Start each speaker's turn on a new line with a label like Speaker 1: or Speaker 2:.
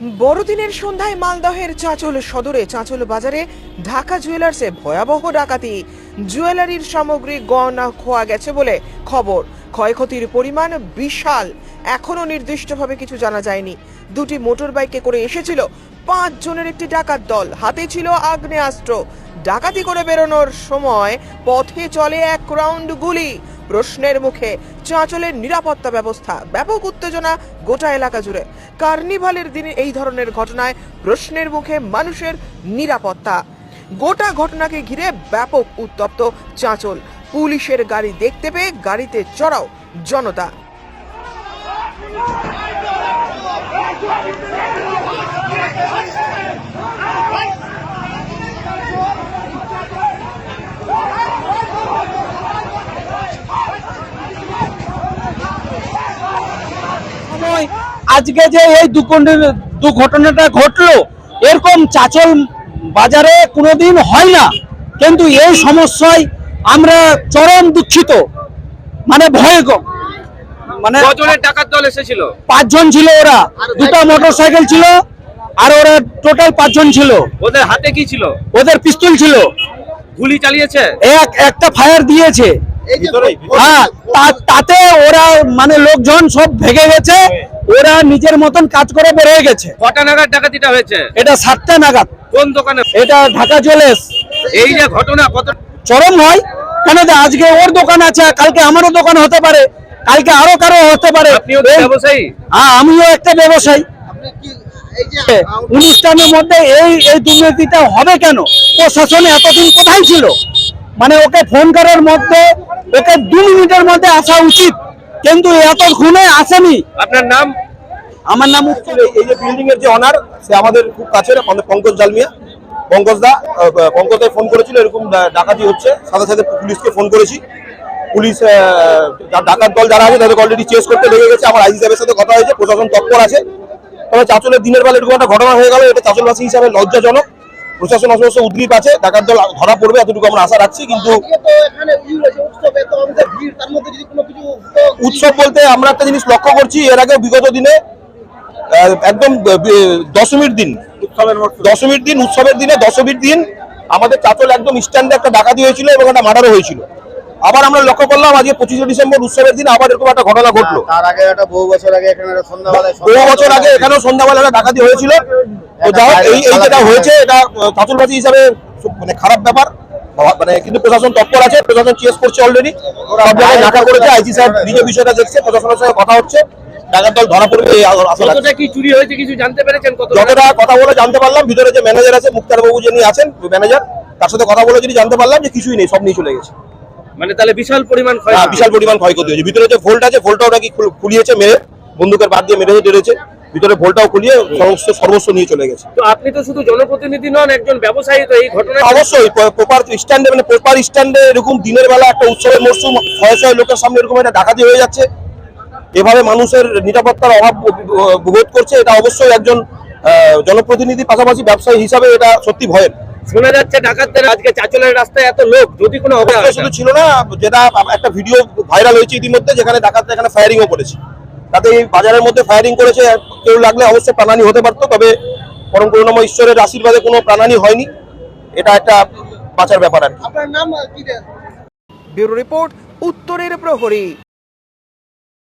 Speaker 1: বড়দিনের সন্ধ্যায় মালদহের চাঁচল সদরে চাঁচল বাজারে ঢাকা জুয়েলার্সে ভয়াবহ ডাকাতি। জুয়েলারির সামগ্রী গয়না খোয়া গেছে বলে খবর। ক্ষয়ক্ষতির পরিমাণ বিশাল, এখনো নির্দিষ্টভাবে কিছু জানা যায়নি। দুটি মোটর বাইকে করে এসেছিল 5 জনের একটি ডাকাত দল, হাতে ছিল আগ্নেয়াস্ত্র। ডাকাতি করে বেরোনোর সময় পথে চলে 1 রাউন্ড গুলি। প্রশ্নের মুখে চাঁচলের নিরাপত্তা ব্যবস্থা, ব্যাপক উত্তেজনা গোটা এলাকা জুড়ে। কার্নিভালের দিনে এই ধরনের ঘটনায় প্রশ্নের মুখে মানুষের নিরাপত্তা। গোটা ঘটনাকে ঘিরে ব্যাপক উত্তপ্ত চাঁচল। পুলিশের গাড়ি দেখতে পেয়ে গাড়িতে চড়াও জনতা।
Speaker 2: আজকে যে এই দুর্ঘটনাটা ঘটলো, এরকম চাঁচল বাজারে কোনোদিন হয় না, কিন্তু এই সমস্যায় আমরা চরম দুঃখিত। মানে ভয়, মানে
Speaker 3: কজনের ডাকাত দল এসেছিল?
Speaker 2: 5 জন ছিল। ওরা 2টা মোটরসাইকেল ছিল, আর ওরা টোটাল 5 জন ছিল।
Speaker 3: ওদের হাতে কি ছিল?
Speaker 2: ওদের পিস্তল ছিল।
Speaker 3: গুলি চালিয়েছে?
Speaker 2: একটা ফায়ার দিয়েছে। হ্যাঁ, তাতে ওরা মানে লোকজন সব ভেগে গেছে। ওরা নিজের মতন কাজ করে বের হয়ে গেছে।
Speaker 3: কটা নাগাদ ডাকাতিটা হয়েছে?
Speaker 2: এটা 7টা নাগাদ।
Speaker 3: কোন দোকানে?
Speaker 2: এটা ঢাকা জুয়েলার্স।
Speaker 3: এই যে ঘটনা কত
Speaker 2: চরম হয়, কেন আজকে ওর দোকান আছে, কালকে আমারও দোকান হতে পারে, কালকে আরো কারো হতে পারে।
Speaker 3: আপনিও ব্যবসায়ী?
Speaker 2: হ্যাঁ, আমিও একটা ব্যবসায়ী। অনুষ্ঠানের মধ্যে এই দুর্নীতিটা হবে কেন? প্রশাসন এতদিন কোথায় ছিল? মানে ওকে ফোন করার মধ্যে ওকে 2 মিনিটের মধ্যে আসা উচিত, কিন্তু এতক্ষণে আসেনি।
Speaker 3: আপনার নাম?
Speaker 2: আমার নাম
Speaker 4: এই যে বিল্ডিং এর যে অনার, সে আমাদের খুব কাছের, আমাদের পঙ্কজ জালমিয়া। পঙ্কজদাই ফোন করেছিল এরকম ডাকাতি হচ্ছে, সাথে সাথে পুলিশকে ফোন করেছি। পুলিশ ডাকাত দল যারা আছে তাদেরকে অলরেডি চেস করতে লেগে গেছে। আমার আইজি সাহেবের সাথে কথা হয়েছে, প্রশাসন তৎপর আছে। তবে চাঁচলের দিনের বেলা এরকম একটা ঘটনা হয়ে গেল, এটা চাঁচলবাসী হিসাবে লজ্জাজনক। প্রশাসন অবশ্য উদ্গ্রীব আছে, ডাকাত দল ধরা পড়বে এতটুকু আমরা আশা রাখছি। কিন্তু উৎসব বলতে আমরা একটা জিনিস লক্ষ্য করছি, এর আগে বিগত দিনে একদম দশমীর দিন উৎসবের দিনে দশমীর দিন আমাদের চাঁচল একদম স্ট্যান্ডে একটা ডাকাতি হয়েছিল এবং একটা মার্ডারও হয়েছিল। আবার আমরা লক্ষ্য করলাম আজকে 25শে ডিসেম্বর উৎসবের দিন আবার এরকম একটা ঘটনা ঘটলো।
Speaker 5: তার আগে একটা বহু বছর আগে
Speaker 4: এখানেও সন্ধ্যাবেলা একটা ডাকাতি হয়েছিল। তো যাই হোক, এই যেটা হয়েছে এটা চাঁচলবাসী হিসাবে মানে খারাপ ব্যাপার। মানে কিন্তু প্রশাসন তৎপর আছে, প্রশাসন চেস করছে অলরেডি, সব জায়গায় দেখা করেছে। আইজি সাহেব নিজে বিষয়টা দেখছে, প্রশাসনের সঙ্গে কথা হচ্ছে, ডাকাত দল ধরা পড়বে এই আশা রাখছি।
Speaker 3: কতটা কি চুরি হয়েছে কিছু জানতে পেরেছেন?
Speaker 4: যতটা কথা বলে জানতে পারলাম, ভিতরে যে ম্যানেজার আছে মুক্তার বাবু যিনি আছেন ম্যানেজার, তার সাথে কথা বলে যিনি জানতে পারলাম যে কিছুই নেই, সব নিয়ে চলে গেছে।
Speaker 3: মানে তাহলে বিশাল পরিমাণ
Speaker 4: বিশাল পরিমাণ ক্ষয়ক্ষতি হয়েছে। ভিতরে যে ভোল্ট আছে, ভোল্টটাও নাকি খুলিয়েছে, মেরে বন্দুকের বাদ দিয়ে মেরেছে। ভিতরে ভোল্টটাও খুলিয়ে সর্বস্ব নিয়ে চলে গেছে।
Speaker 3: তো আপনি তো শুধু জনপ্রতিনিধি নন, একজন ব্যবসায়ী। তো এই ঘটনা
Speaker 4: অবশ্যই প্রপার স্ট্যান্ডে এরকম দিনের বেলা একটা উৎসবের মরশুম, শয়ে লোকের সামনে এরকম একটা ডাকাতি হয়ে যাচ্ছে, এভাবে মানুষের নিরাপত্তার অভাব বোধ করছে। এটা অবশ্যই একজন জনপ্রতিনিধি পাশাপাশি ব্যবসায়ী হিসাবে এটা সত্যি ভয়ের।
Speaker 3: শোনা যাচ্ছে ডাকাতদের আজকে চাঁচলের রাস্তায় এত লোক, যদি কোনো
Speaker 4: শুধু ছিল না, যেটা একটা ভিডিও ভাইরাল হয়েছে ইতিমধ্যে, যেখানে ডাকাতরা এখানে ফায়ারিংও করেছে। তাতে এই বাজারের মধ্যে ফায়ারিং করেছে, কেউ লাগলে অবশ্যই প্রাণহানি হতে পারতো, তবে পরম করুণাময় ঈশ্বরের আশীর্বাদে কোনো প্রাণহানি হয়নি। এটা একটা বাঁচার ব্যাপার আর কি।
Speaker 1: ব্যুরো রিপোর্ট, উত্তরের প্রহরী।